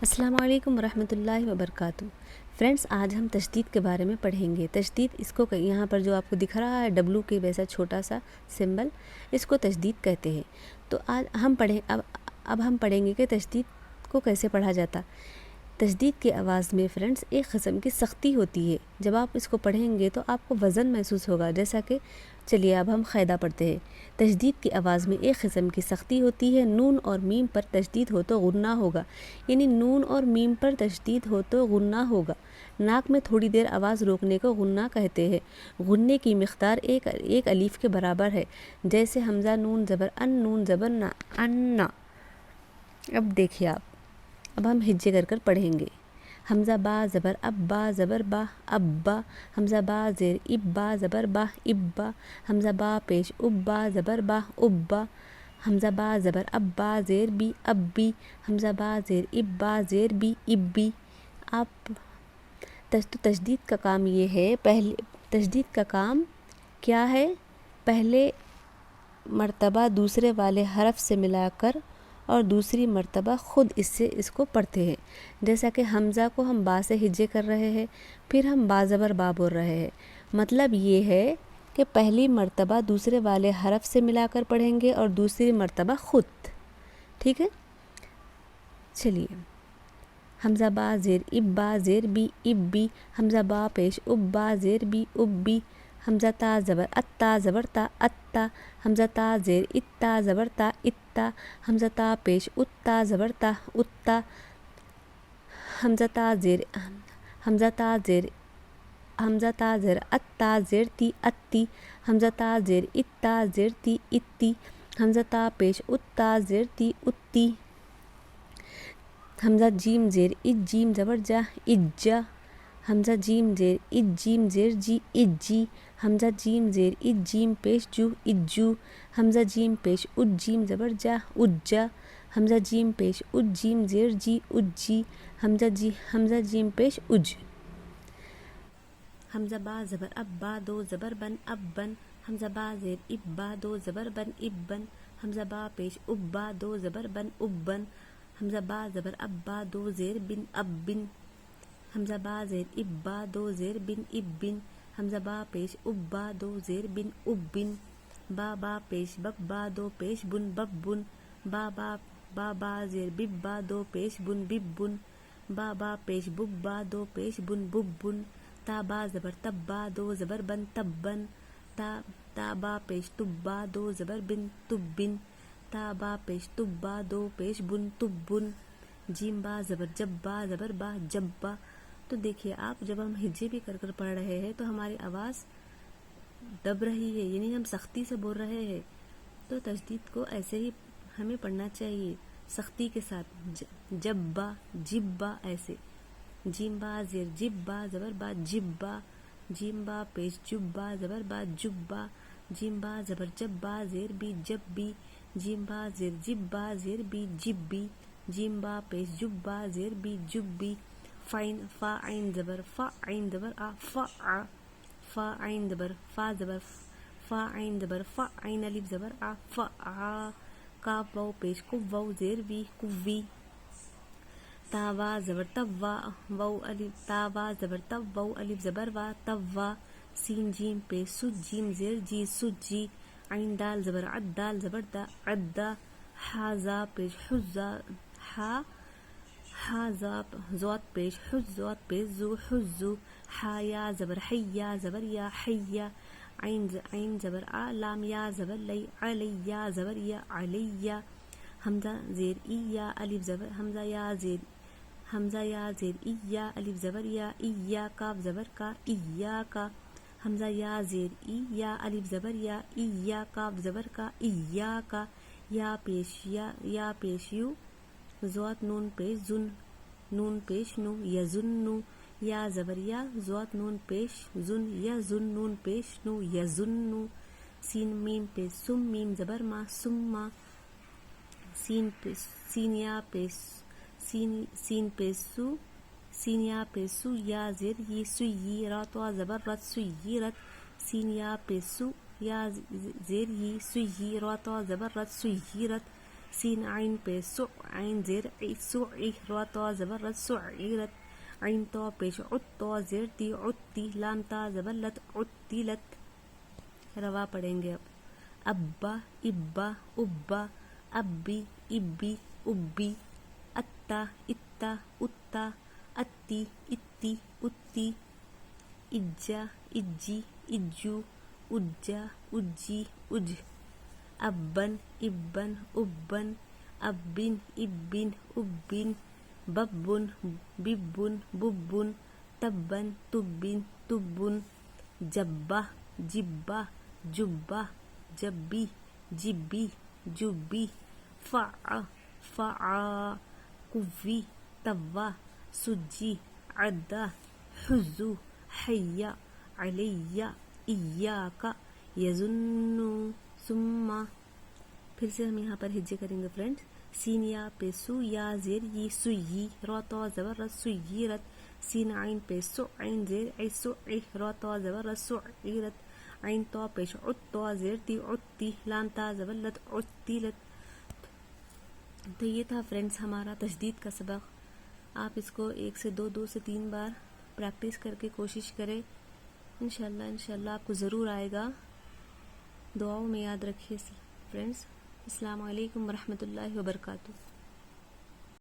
السلام علیکم ورحمۃ اللہ وبرکاتہ۔ فرینڈس، آج ہم تشدید کے بارے میں پڑھیں گے۔ تشدید، اس کو یہاں پر جو آپ کو دکھ رہا ہے ڈبلو کے ویسا چھوٹا سا سمبل، اس کو تشدید کہتے ہیں۔ تو آج اب ہم پڑھیں گے کہ تشدید کو کیسے پڑھا جاتا۔ تشدید کی آواز میں فرینڈس ایک قسم کی سختی ہوتی ہے۔ جب آپ اس کو پڑھیں گے تو آپ کو وزن محسوس ہوگا، جیسا کہ چلیے اب ہم قاعدہ پڑھتے ہیں۔ تشدید کی آواز میں ایک قسم کی سختی ہوتی ہے۔ نون اور میم پر تشدید ہو تو غنہ ہوگا، یعنی نون اور میم پر تشدید ہو تو غنہ ہوگا۔ ناک میں تھوڑی دیر آواز روکنے کو غنہ کہتے ہیں۔ غنے کی مقدار ایک الف کے برابر ہے، جیسے حمزہ نون زبر ان، نون زبر نا، انا۔ اب دیکھیے اب ہم ہجے کر پڑھیں گے۔ حمزہ با زبر اب، با زبر با، ابا۔ حمزہ با زیر اب، با زبر با، ابا۔ حمزہ با پیش اب، با زبر با، ابا۔ حمزہ با زبر اب، با زیر بی، ابی۔ حمزہ با زیر اب، با زیر بی، ابی۔ آپ تشدید کا کام یہ ہے، تشدید کا کام کیا ہے؟ پہلے مرتبہ دوسرے والے حرف سے ملا کر اور دوسری مرتبہ خود اس کو پڑھتے ہیں۔ جیسا کہ حمزہ کو ہم با سے ہجے کر رہے ہیں، پھر ہم با زبر با بول رہے ہیں۔ مطلب یہ ہے کہ پہلی مرتبہ دوسرے والے حرف سے ملا کر پڑھیں گے اور دوسری مرتبہ خود۔ ٹھیک ہے، چلیے۔ حمزہ با زیر اب، با زیر بی، ابی۔ حمزہ با پیش اب، با زیر بی، ابی۔ حمزہ تا زبر اتا، زبر تا، اتا۔ حمزہ تا زیر اتا، زبر تا، اتا۔ حمزہ تا پیش اتا، زبر تا، اتا۔ حمزہ تا زیر اتا، زیر تی، اتی۔ حمزہ تا زیر اتا، زیر تی، اتی۔ حمزہ تا پیش اتا، زیر تی، اتی۔ حمزہ جیم زیر اج، جیم زبر جا، اجا۔ حمزہ جیم زیر اج، جیم زیر جی، اجی۔ حمزہ جیم زیر اج، جیم پیش جو، اجو۔ حمزہ جیم پیش اج، جیم زبر جا، اجا۔ حمزہ جیم پیش اج، جیم زیر جی، اجی۔ حمزہ جیم پیش اج۔ حمزہ با زبر اب، با دو زبر بن، ابن۔ حمزہ با زیر اب، با دو زبر بن، ابن۔ حمزہ با پیش اب، با دو زبر بن، ابن۔ حمزہ با زبر اب، با دو زیر بن، ابن۔ حمزہ با زیر اب، با دو زیر بن، ابن۔ حمزہ با پیش اب، با دو زیر بن، ابن۔ با پیش بب، با دو پیش بن، ببن۔ با زیر بب، با دو پیش بن، ببن۔ با پیش بب، با دو پیش بن، ببن۔ تا با زبر تب، با دو زبر بن، تبن۔ تا با پیش تب، با دو زبر بن، تبن۔ تا با پیش تب، با دو پیش بن، تبن۔ جیم با زبر جب، با زبر با، جبا۔ تو دیکھیے آپ، جب ہم ہجے بھی کر پڑھ رہے ہیں تو ہماری آواز دب رہی ہے، یعنی ہم سختی سے بول رہے ہیں۔ تو تشدید کو ایسے ہی ہمیں پڑھنا چاہیے، سختی کے ساتھ، جبا، جبا، ایسے۔ جیم با زیر جب، با زبر با، جبا۔ جیم با پیش جب، با زبر با، جبا۔ جیم با زبر جب، با زیر بی، جبی۔ جیم با زیر جب، با زیر بی، جبی۔ جیم با پیش جب، با زیر بی، جبی۔ فا عین زبر فا، عین زبر آ، فا آ۔ فا عین زبر فا، زبر فا عین زبر فا، عین الف زبر آ، فا آ۔ کاف واو پیش کف، واو زیر وی، کوی۔ تا وا زبر تب، واو الف، تا وا زبر تب، واو الف زبر وا، توا۔ سین جیم پیش سج، جیم زیر جی، سجی۔ عین دال زبر عد، دال زبر دا، عدا۔ حا زا پیش حزا، حا زوات پیش حز، زوات پیش زو، حزو۔ حا یا زبر حی، یا زبر یا، حیا۔ عین زبر آ، لام یا زبر لی، علی، یا زبر یا، علیہ۔ حمزہ زیر ای، یا الف زبر، حمزہ یا زیر ای، یا الف زبر یا، ایا۔ کاف زبر کا، ایا کا۔ حمزہ یا زیر ای، یا الف زبر یا، ایا۔ کاف زبر کا، ایا کا۔ یا پیش یو، زوات نون پیش زن، نون پیش نو، یزنو۔ یا زبر یا، زوات نون پیش زن، یزن، نون پیش نو، یزنو۔ سین میم پیش سم، میم زبر ما، سما۔ سین یا پیش سو، سین یا پیش سو، یا زیر ی، سوی۔ را تو زبر رت، سویرت۔ سین یا پیش سو، یا زیر ی، سوی۔ را تو زبر رت، سویرت۔ سین عین پیش سو عین زیر ای سعی را تا زبر رد سعیرت عین تا پیش عد تا زیر تی عدتی لام تا زبر لت عدتلت. روا پڑھیں گے. اب ابا ابا ابا ابی ابی ابی اتا اتا اتا اتی اتی اتی اجا اجی اجو اجا اجی اج. ابن ابن ابن ابن ابن ابن ببن ببن ببن تبن تبن تبن جبہ جبہ جبہ جبی جبی جبی فع فعا قوی طوا سجی عدا حزو حیا علیہ ایاک یظنو ثم. پھر سے ہم یہاں پر ہجے کریں گے فرینڈس. سین یا پہ سو یا زیر ی سوئی را تا زبر رد سویرت سین عین پہ سو عین زیر ای سعی را تا زبر رد سعیرت عین تا پیش عد تا زیر تی عدتی لام تا زبر لت عدتلت. تو یہ تھا فرینڈس ہمارا تشدید کا سبق. آپ اس کو 1 سے 2 سے 3 بار پریکٹس کر کے کوشش کریں. انشاءاللہ آپ کو ضرور آئے گا. دعاؤں میں یاد رکھیے فرینڈس. السلام علیکم ورحمۃ اللہ وبرکاتہ.